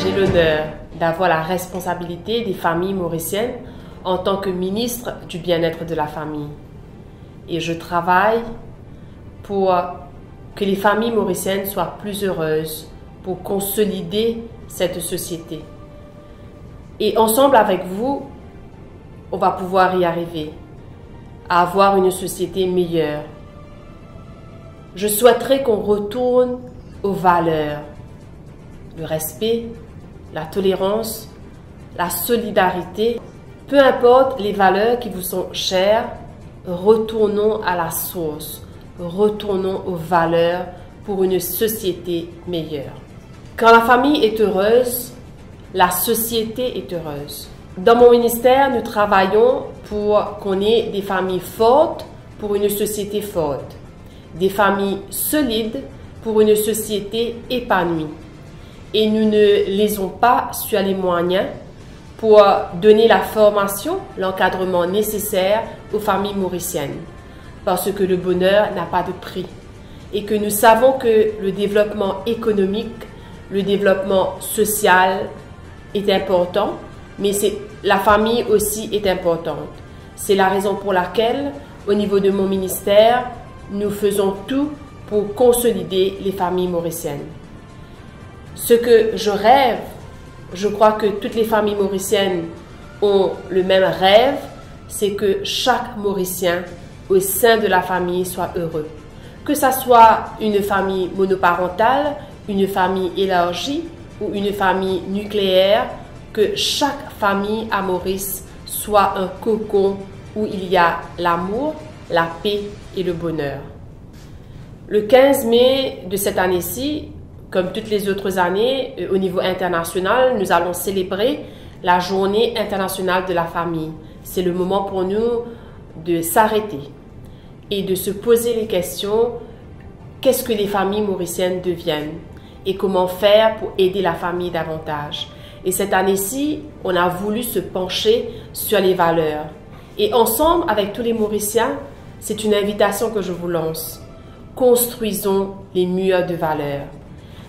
J'ai l'honneur d'avoir la responsabilité des familles mauriciennes en tant que ministre du bien-être de la famille. Et je travaille pour que les familles mauriciennes soient plus heureuses, pour consolider cette société. Et ensemble avec vous, on va pouvoir y arriver, à avoir une société meilleure. Je souhaiterais qu'on retourne aux valeurs, le respect, la tolérance, la solidarité. Peu importe les valeurs qui vous sont chères, retournons à la source, retournons aux valeurs pour une société meilleure. Quand la famille est heureuse, la société est heureuse. Dans mon ministère, nous travaillons pour qu'on ait des familles fortes pour une société forte, des familles solides pour une société épanouie. Et nous ne lésons pas sur les moyens pour donner la formation, l'encadrement nécessaire aux familles mauriciennes. Parce que le bonheur n'a pas de prix. Et que nous savons que le développement économique, le développement social est important, mais la famille aussi est importante. C'est la raison pour laquelle, au niveau de mon ministère, nous faisons tout pour consolider les familles mauriciennes. Ce que je rêve, je crois que toutes les familles mauriciennes ont le même rêve, c'est que chaque Mauricien au sein de la famille soit heureux. Que ça soit une famille monoparentale, une famille élargie ou une famille nucléaire, que chaque famille à Maurice soit un cocon où il y a l'amour, la paix et le bonheur. Le 15 mai de cette année-ci, comme toutes les autres années, au niveau international, nous allons célébrer la Journée internationale de la famille. C'est le moment pour nous de s'arrêter et de se poser les questions, qu'est-ce que les familles mauriciennes deviennent et comment faire pour aider la famille davantage. Et cette année-ci, on a voulu se pencher sur les valeurs. Et ensemble, avec tous les Mauriciens, c'est une invitation que je vous lance. Construisons les murs de valeurs.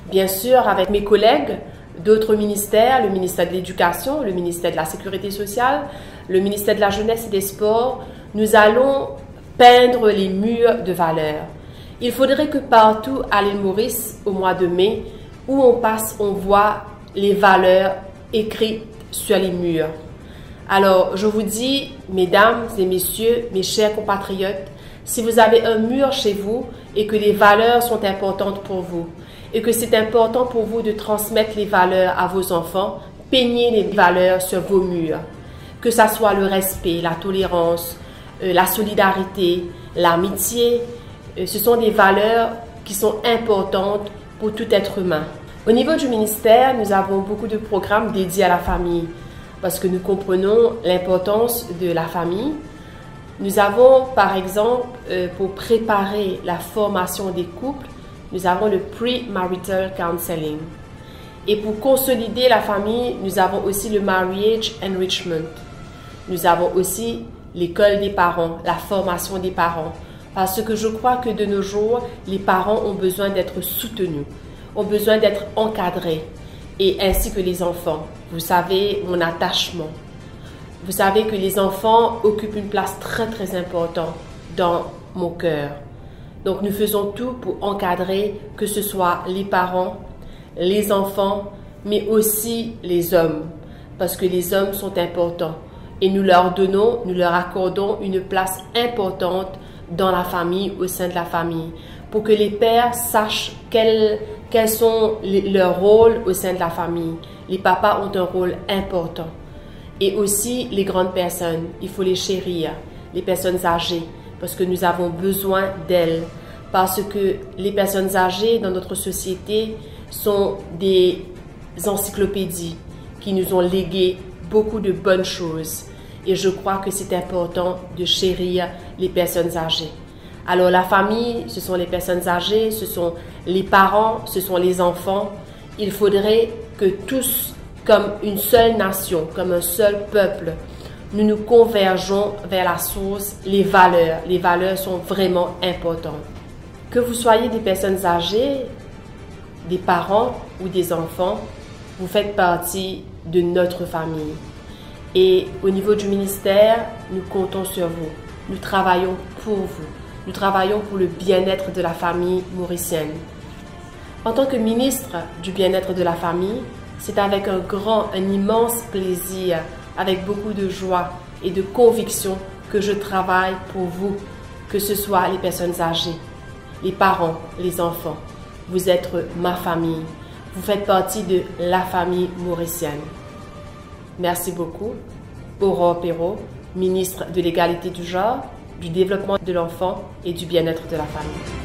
Bien sûr, avec mes collègues d'autres ministères, le ministère de l'Éducation, le ministère de la Sécurité sociale, le ministère de la Jeunesse et des Sports, nous allons peindre les murs de valeurs. Il faudrait que partout à l'île Maurice, au mois de mai, où on passe, on voit les valeurs écrites sur les murs. Alors, je vous dis, mesdames et messieurs, mes chers compatriotes, si vous avez un mur chez vous et que les valeurs sont importantes pour vous, et que c'est important pour vous de transmettre les valeurs à vos enfants, peignez les valeurs sur vos murs. Que ça soit le respect, la tolérance, la solidarité, l'amitié, ce sont des valeurs qui sont importantes pour tout être humain. Au niveau du ministère, nous avons beaucoup de programmes dédiés à la famille parce que nous comprenons l'importance de la famille. Nous avons, par exemple, pour préparer la formation des couples, nous avons le Pre-Marital Counseling. Et pour consolider la famille, nous avons aussi le Marriage Enrichment. Nous avons aussi l'école des parents, la formation des parents. Parce que je crois que de nos jours, les parents ont besoin d'être soutenus, ont besoin d'être encadrés, et ainsi que les enfants. Vous savez, mon attachement. Vous savez que les enfants occupent une place très très importante dans mon cœur. Donc nous faisons tout pour encadrer, que ce soit les parents, les enfants, mais aussi les hommes. Parce que les hommes sont importants. Et nous leur accordons une place importante dans la famille, au sein de la famille, pour que les pères sachent quels sont leurs rôles au sein de la famille. Les papas ont un rôle important. Et aussi les grandes personnes, il faut les chérir, les personnes âgées, parce que nous avons besoin d'elles. Parce que les personnes âgées dans notre société sont des encyclopédies qui nous ont légué beaucoup de bonnes choses. Et je crois que c'est important de chérir les personnes âgées. Alors la famille, ce sont les personnes âgées, ce sont les parents, ce sont les enfants. Il faudrait que tous, comme une seule nation, comme un seul peuple, nous nous convergeons vers la source, les valeurs. Les valeurs sont vraiment importantes. Que vous soyez des personnes âgées, des parents ou des enfants, Vous faites partie de notre famille. Et au niveau du ministère, nous comptons sur vous. Nous travaillons pour vous. Nous travaillons pour le bien-être de la famille mauricienne. En tant que ministre du bien-être de la famille, c'est avec un immense plaisir, avec beaucoup de joie et de conviction que je travaille pour vous, que ce soit les personnes âgées, les parents, les enfants. Vous êtes ma famille. Vous faites partie de la famille mauricienne. Merci beaucoup. Aurore Perrault, ministre de l'égalité du genre, du développement de l'enfant et du bien-être de la famille.